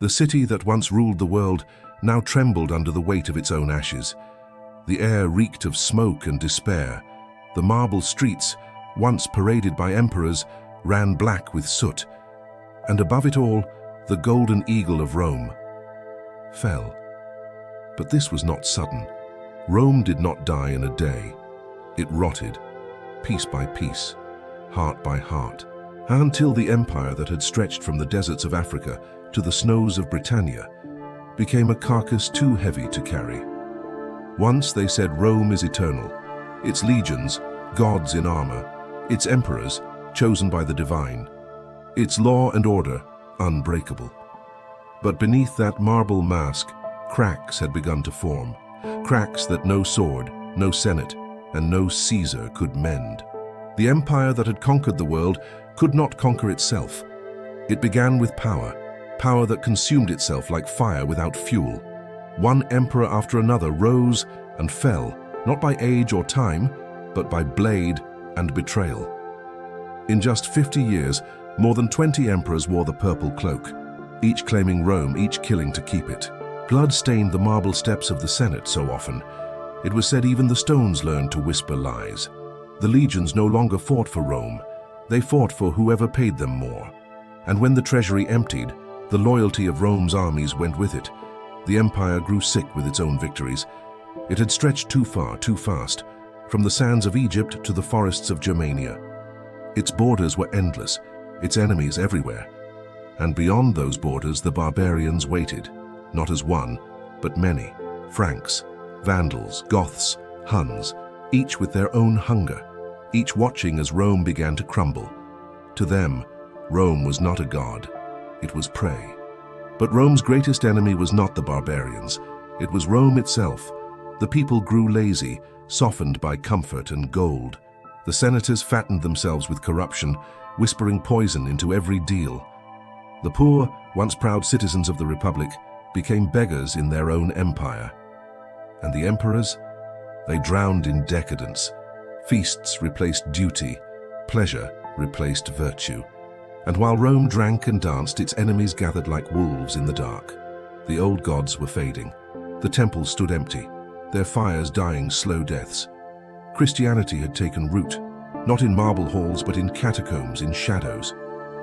The city that once ruled the world now trembled under the weight of its own ashes. The air reeked of smoke and despair. The marble streets, once paraded by emperors, ran black with soot. And above it all, the golden eagle of Rome fell. But this was not sudden. Rome did not die in a day. It rotted, piece by piece, heart by heart, until the empire that had stretched from the deserts of Africa to the snows of Britannia became a carcass too heavy to carry. Once they said Rome is eternal, its legions, gods in armor, its emperors, chosen by the divine, its law and order, unbreakable. But beneath that marble mask, cracks had begun to form, cracks that no sword, no senate, and no Caesar could mend. The empire that had conquered the world could not conquer itself. It began with power, power that consumed itself like fire without fuel. One emperor after another rose and fell, not by age or time, but by blade and betrayal. In just 50 years, more than 20 emperors wore the purple cloak, each claiming Rome, each killing to keep it. Blood stained the marble steps of the Senate so often. It was said even the stones learned to whisper lies. The legions no longer fought for Rome. They fought for whoever paid them more. And when the treasury emptied, the loyalty of Rome's armies went with it. The empire grew sick with its own victories. It had stretched too far, too fast, from the sands of Egypt to the forests of Germania. Its borders were endless, its enemies everywhere. And beyond those borders, the barbarians waited, not as one, but many. Franks, Vandals, Goths, Huns, each with their own hunger, each watching as Rome began to crumble. To them, Rome was not a god, it was prey. But Rome's greatest enemy was not the barbarians, it was Rome itself. The people grew lazy, softened by comfort and gold. The senators fattened themselves with corruption, whispering poison into every deal. The poor, once proud citizens of the Republic, became beggars in their own empire. And the emperors? They drowned in decadence. Feasts replaced duty, pleasure replaced virtue. And while Rome drank and danced, its enemies gathered like wolves in the dark. The old gods were fading. The temples stood empty, their fires dying slow deaths. Christianity had taken root, not in marble halls but in catacombs, in shadows.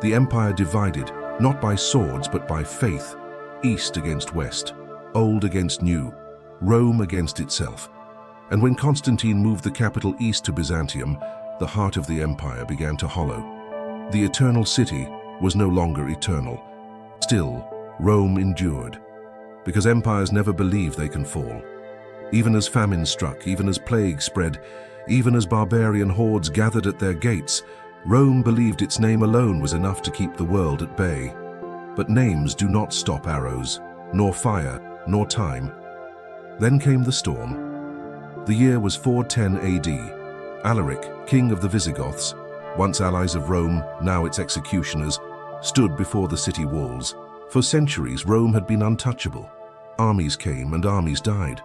The empire divided, not by swords but by faith, east against west, old against new, Rome against itself. And when Constantine moved the capital east to Byzantium, the heart of the empire began to hollow. The eternal city was no longer eternal. Still, Rome endured, because empires never believe they can fall. Even as famine struck, even as plague spread, even as barbarian hordes gathered at their gates, Rome believed its name alone was enough to keep the world at bay. But names do not stop arrows, nor fire, nor time. Then came the storm. The year was 410 AD. Alaric, king of the Visigoths, once allies of Rome, now its executioners, stood before the city walls. For centuries, Rome had been untouchable. Armies came and armies died,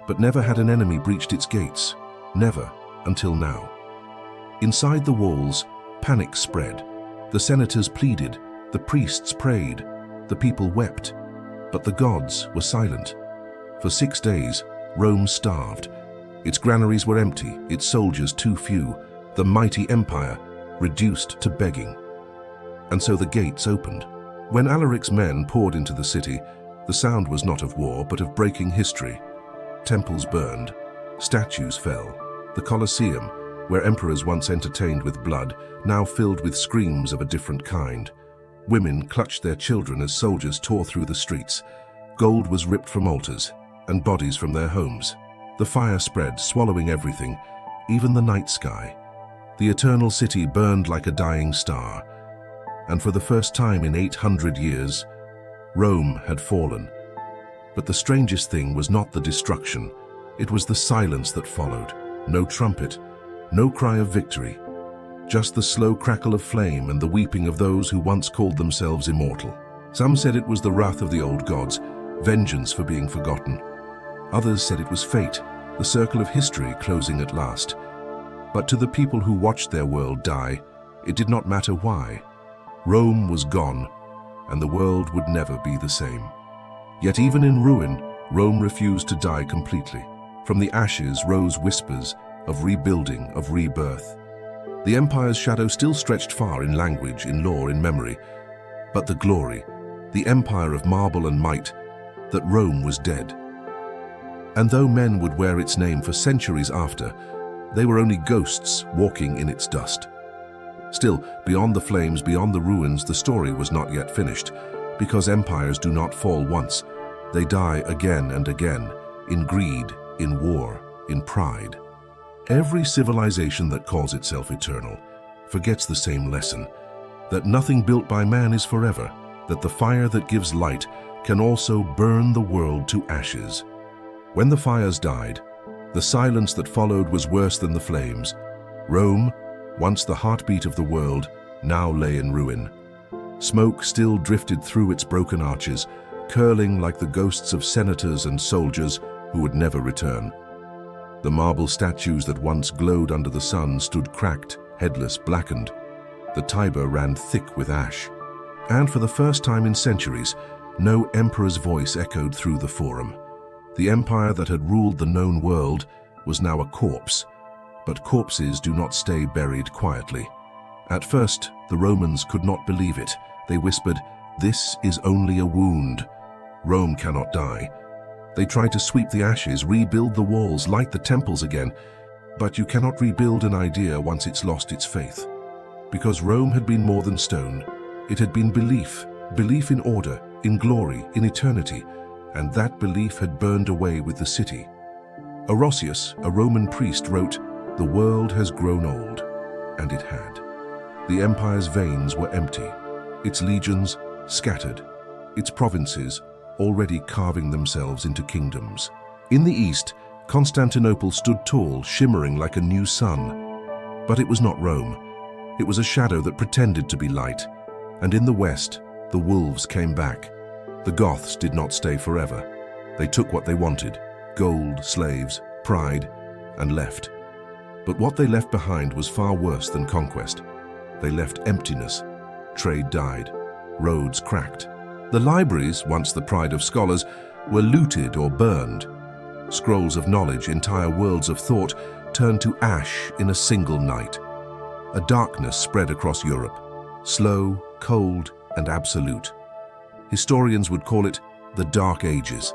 but never had an enemy breached its gates. Never, until now. Inside the walls, panic spread. The senators pleaded, the priests prayed, the people wept, but the gods were silent. For 6 days, Rome starved. Its granaries were empty, its soldiers too few, the mighty empire reduced to begging. And so the gates opened. When Alaric's men poured into the city, the sound was not of war, but of breaking history. Temples burned, statues fell. The Colosseum, where emperors once entertained with blood, now filled with screams of a different kind. Women clutched their children as soldiers tore through the streets. Gold was ripped from altars, and bodies from their homes. The fire spread, swallowing everything, even the night sky. The eternal city burned like a dying star. And for the first time in 800 years, Rome had fallen. But the strangest thing was not the destruction, it was the silence that followed. No trumpet, no cry of victory, just the slow crackle of flame and the weeping of those who once called themselves immortal. Some said it was the wrath of the old gods, vengeance for being forgotten. Others said it was fate, the circle of history closing at last. But to the people who watched their world die, it did not matter why. Rome was gone, and the world would never be the same. Yet even in ruin, Rome refused to die completely. From the ashes rose whispers of rebuilding, of rebirth. The empire's shadow still stretched far in language, in lore, in memory. But the glory, the empire of marble and might, that Rome was dead. And though men would wear its name for centuries after, they were only ghosts walking in its dust. Still, beyond the flames, beyond the ruins, the story was not yet finished, because empires do not fall once. They die again and again, in greed, in war, in pride. Every civilization that calls itself eternal forgets the same lesson, that nothing built by man is forever, that the fire that gives light can also burn the world to ashes. When the fires died, the silence that followed was worse than the flames. Rome, once the heartbeat of the world, now lay in ruin. Smoke still drifted through its broken arches, curling like the ghosts of senators and soldiers who would never return. The marble statues that once glowed under the sun stood cracked, headless, blackened. The Tiber ran thick with ash. And for the first time in centuries, no emperor's voice echoed through the forum. The empire that had ruled the known world was now a corpse. But corpses do not stay buried quietly. At first, the Romans could not believe it. They whispered, "This is only a wound. Rome cannot die." They tried to sweep the ashes, rebuild the walls, light the temples again. But you cannot rebuild an idea once it's lost its faith. Because Rome had been more than stone. It had been belief, belief in order, in glory, in eternity, and that belief had burned away with the city. Orosius, a Roman priest, wrote, "The world has grown old," and it had. The empire's veins were empty, its legions scattered, its provinces already carving themselves into kingdoms. In the east, Constantinople stood tall, shimmering like a new sun. But it was not Rome. It was a shadow that pretended to be light. And in the west, the wolves came back. The Goths did not stay forever. They took what they wanted, gold, slaves, pride, and left. But what they left behind was far worse than conquest. They left emptiness. Trade died. Roads cracked. The libraries, once the pride of scholars, were looted or burned. Scrolls of knowledge, entire worlds of thought, turned to ash in a single night. A darkness spread across Europe, slow, cold, and absolute. Historians would call it the Dark Ages.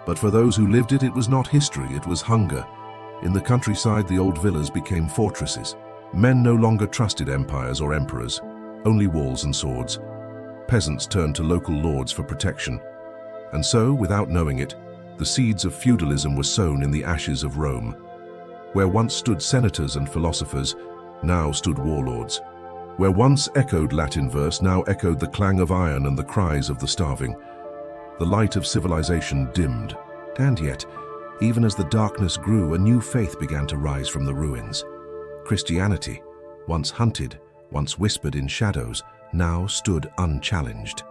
But for those who lived it, it was not history, it was hunger. In the countryside, the old villas became fortresses. Men no longer trusted empires or emperors, only walls and swords. Peasants turned to local lords for protection. And so, without knowing it, the seeds of feudalism were sown in the ashes of Rome. Where once stood senators and philosophers, now stood warlords. Where once echoed Latin verse, now echoed the clang of iron and the cries of the starving. The light of civilization dimmed. And yet, even as the darkness grew, a new faith began to rise from the ruins. Christianity, once hunted, once whispered in shadows, now stood unchallenged.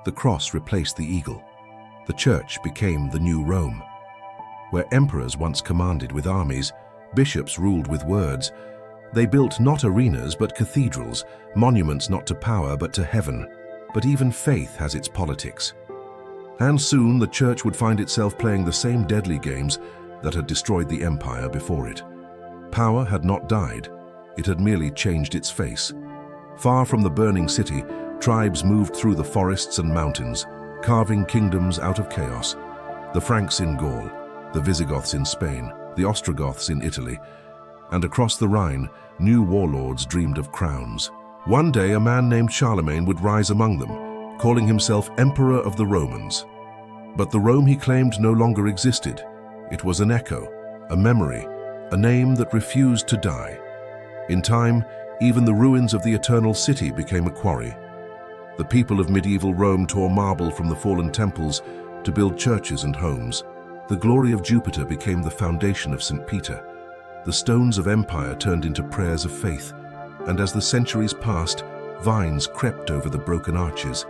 The cross replaced the eagle. The church became the new Rome. Where emperors once commanded with armies, bishops ruled with words. They built not arenas but cathedrals, monuments not to power but to heaven. But even faith has its politics. And soon the church would find itself playing the same deadly games that had destroyed the empire before it. Power had not died, it had merely changed its face. Far from the burning city, tribes moved through the forests and mountains, carving kingdoms out of chaos. The Franks in Gaul, the Visigoths in Spain, the Ostrogoths in Italy, and across the Rhine, new warlords dreamed of crowns. One day a man named Charlemagne would rise among them, calling himself Emperor of the Romans. But the Rome he claimed no longer existed. It was an echo, a memory, a name that refused to die. In time, even the ruins of the eternal city became a quarry. The people of medieval Rome tore marble from the fallen temples to build churches and homes. The glory of Jupiter became the foundation of St. Peter. The stones of empire turned into prayers of faith, and as the centuries passed, vines crept over the broken arches.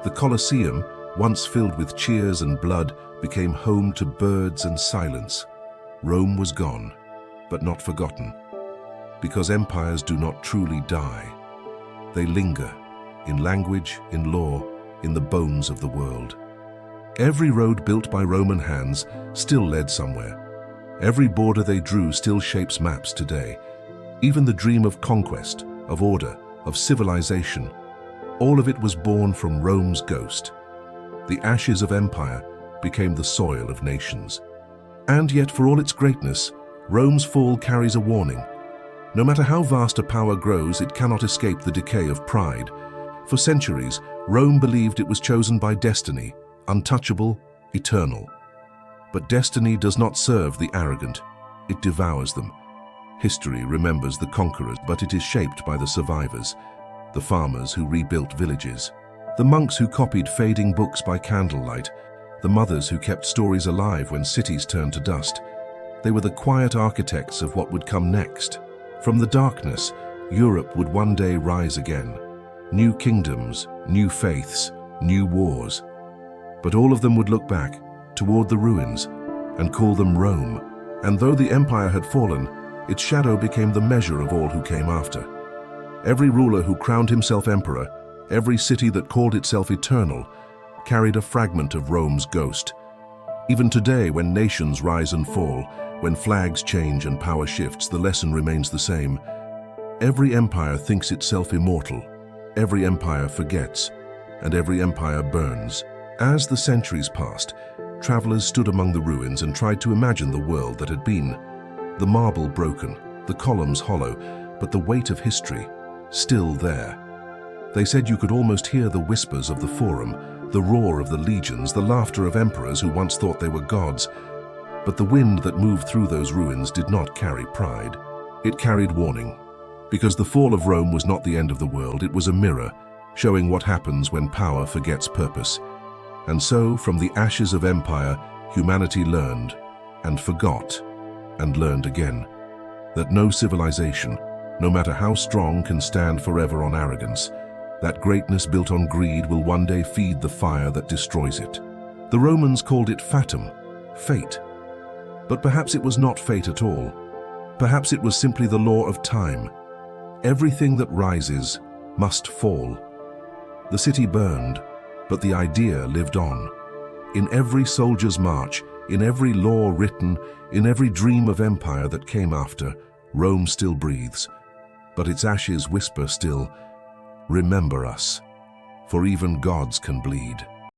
The Colosseum, once filled with cheers and blood, became home to birds and silence. Rome was gone, but not forgotten. Because empires do not truly die. They linger, in language, in law, in the bones of the world. Every road built by Roman hands still led somewhere. Every border they drew still shapes maps today. Even the dream of conquest, of order, of civilization, all of it was born from Rome's ghost. The ashes of empire became the soil of nations. And yet, for all its greatness, Rome's fall carries a warning. No matter how vast a power grows, it cannot escape the decay of pride. For centuries, Rome believed it was chosen by destiny, untouchable, eternal. But destiny does not serve the arrogant, it devours them. History remembers the conquerors, but it is shaped by the survivors, the farmers who rebuilt villages, the monks who copied fading books by candlelight, the mothers who kept stories alive when cities turned to dust. They were the quiet architects of what would come next. From the darkness, Europe would one day rise again. New kingdoms, new faiths, new wars. But all of them would look back, toward the ruins, and call them Rome. And though the empire had fallen, its shadow became the measure of all who came after. Every ruler who crowned himself emperor, every city that called itself eternal, carried a fragment of Rome's ghost. Even today, when nations rise and fall, when flags change and power shifts, the lesson remains the same. Every empire thinks itself immortal, every empire forgets, and every empire burns. As the centuries passed, travelers stood among the ruins and tried to imagine the world that had been. The marble broken, the columns hollow, but the weight of history still there. They said you could almost hear the whispers of the Forum, the roar of the legions, the laughter of emperors who once thought they were gods. But the wind that moved through those ruins did not carry pride. It carried warning. Because the fall of Rome was not the end of the world, it was a mirror, showing what happens when power forgets purpose. And so, from the ashes of empire, humanity learned, and forgot, and learned again, that no civilization, no matter how strong, can stand forever on arrogance. That greatness built on greed will one day feed the fire that destroys it. The Romans called it fatum, fate. But perhaps it was not fate at all. Perhaps it was simply the law of time. Everything that rises must fall. The city burned, but the idea lived on. In every soldier's march, in every law written, in every dream of empire that came after, Rome still breathes. But its ashes whisper still, "Remember us, for even gods can bleed."